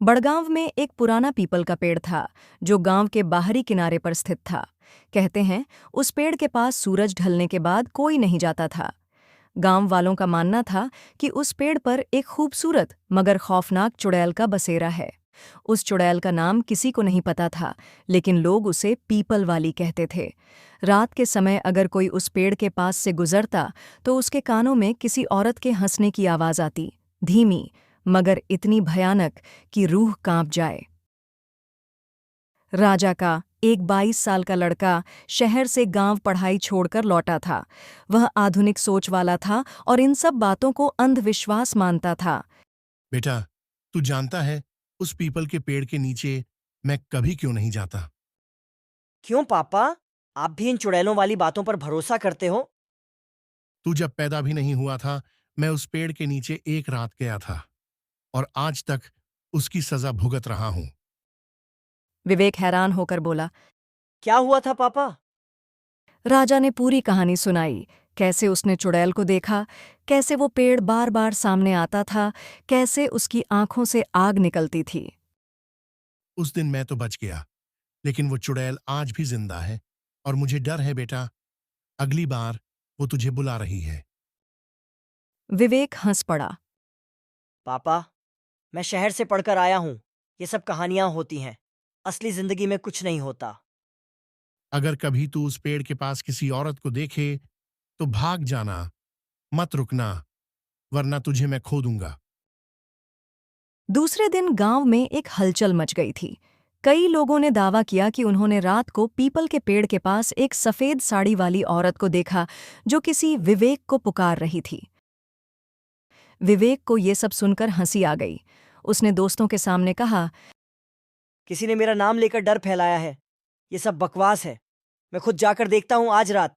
बड़गांव में एक पुराना पीपल का पेड़ था जो गांव के बाहरी किनारे पर स्थित था। कहते हैं उस पेड़ के पास सूरज ढलने के बाद कोई नहीं जाता था। गांव वालों का मानना था कि उस पेड़ पर एक खूबसूरत मगर खौफनाक चुड़ैल का बसेरा है। उस चुड़ैल का नाम किसी को नहीं पता था, लेकिन लोग उसे पीपल वाली कहते थे। रात के समय अगर कोई उस पेड़ के पास से गुजरता तो उसके कानों में किसी औरत के हंसने की आवाज आती, धीमी मगर इतनी भयानक कि रूह कांप जाए। राजा का एक 22 साल का लड़का शहर से गांव पढ़ाई छोड़कर लौटा था। वह आधुनिक सोच वाला था और इन सब बातों को अंधविश्वास मानता था। बेटा, तू जानता है उस पीपल के पेड़ के नीचे मैं कभी क्यों नहीं जाता? क्यों पापा? आप भी इन चुड़ैलों वाली बातों पर भरोसा करते हो? तू जब पैदा भी नहीं हुआ था, मैं उस पेड़ के नीचे एक रात गया था और आज तक उसकी सजा भुगत रहा हूं। विवेक हैरान होकर बोला। क्या हुआ था पापा? राजा ने पूरी कहानी सुनाई, कैसे उसने चुड़ैल को देखा, कैसे वो पेड़ बार बार सामने आता था, कैसे उसकी आंखों से आग निकलती थी। उस दिन मैं तो बच गया, लेकिन वो चुड़ैल आज भी जिंदा है और मुझे डर है बेटा, अगली बार वो तुझे बुला रही है। विवेक हंस पड़ा। पापा, मैं शहर से पढ़कर आया हूँ। ये सब कहानियां होती हैं। असली जिंदगी में कुछ नहीं होता। अगर कभी तू उस पेड़ के पास किसी औरत को देखे तो भाग जाना, मत रुकना, वरना तुझे मैं खो दूंगा। दूसरे दिन गांव में एक हलचल मच गई थी। कई लोगों ने दावा किया कि उन्होंने रात को पीपल के पेड़ के पास एक सफेद साड़ी वाली औरत को देखा जो किसी विवेक को पुकार रही थी। विवेक को ये सब सुनकर हंसी आ गई। उसने दोस्तों के सामने कहा, किसी ने मेरा नाम लेकर डर फैलाया है। ये सब बकवास है। मैं खुद जाकर देखता हूँ आज रात।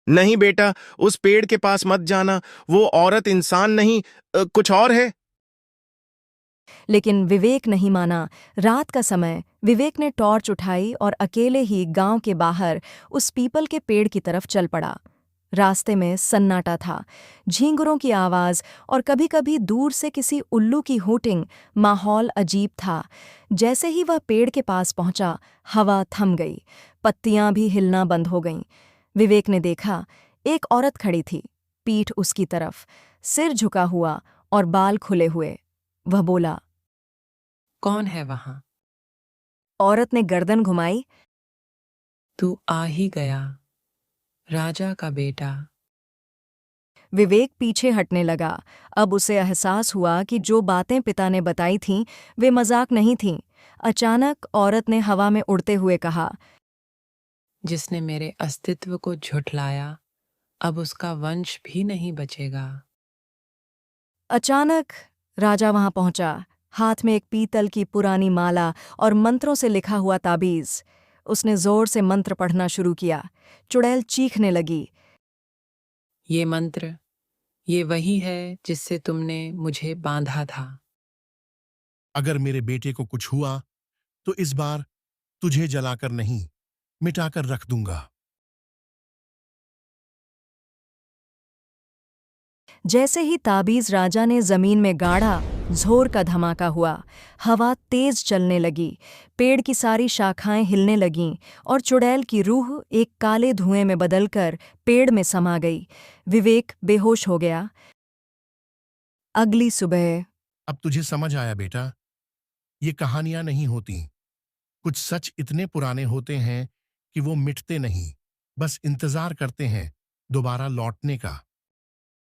नहीं बेटा, उस पेड़ के पास मत जाना। वो औरत इंसान नहीं, कुछ और है। लेकिन विवेक नहीं माना। रात का समय विवेक ने टॉर्च उठाई और अकेले ही गांव के बाहर उस पीपल के पेड़ की तरफ चल पड़ा। रास्ते में सन्नाटा था, झींगुरों की आवाज और कभी-कभी दूर से किसी उल्लू की हूटिंग। माहौल अजीब था। जैसे ही वह पेड़ के पास पहुंचा, हवा थम गई, पत्तियां भी हिलना बंद हो गईं। विवेक ने देखा, एक औरत खड़ी थी, पीठ उसकी तरफ, सिर झुका हुआ और बाल खुले हुए। वह बोला। कौन है वहां? औरत ने गर्दन घुमाई। तू आ ही गया, राजा का बेटा। विवेक पीछे हटने लगा। अब उसे एहसास हुआ कि जो बातें पिता ने बताई थीं वे मजाक नहीं थीं। अचानक औरत ने हवा में उड़ते हुए कहा, जिसने मेरे अस्तित्व को झुठलाया, अब उसका वंश भी नहीं बचेगा। अचानक राजा वहां पहुंचा, हाथ में एक पीतल की पुरानी माला और मंत्रों से लिखा हुआ ताबीज। उसने जोर से मंत्र पढ़ना शुरू किया। चुड़ैल चीखने लगी। ये मंत्र, ये वही है जिससे तुमने मुझे बांधा था। अगर मेरे बेटे को कुछ हुआ तो इस बार तुझे जलाकर नहीं, मिटाकर रख दूंगा। जैसे ही ताबीज राजा ने जमीन में गाड़ा, जोर का धमाका हुआ। हवा तेज चलने लगी, पेड़ की सारी शाखाएं हिलने लगीं और चुड़ैल की रूह एक काले धुएं में बदलकर पेड़ में समा गई। विवेक बेहोश हो गया। अगली सुबह अब तुझे समझ आया बेटा, ये कहानियां नहीं होती। कुछ सच इतने पुराने होते हैं कि वो मिटते नहीं, बस इंतजार करते हैं दोबारा लौटने का।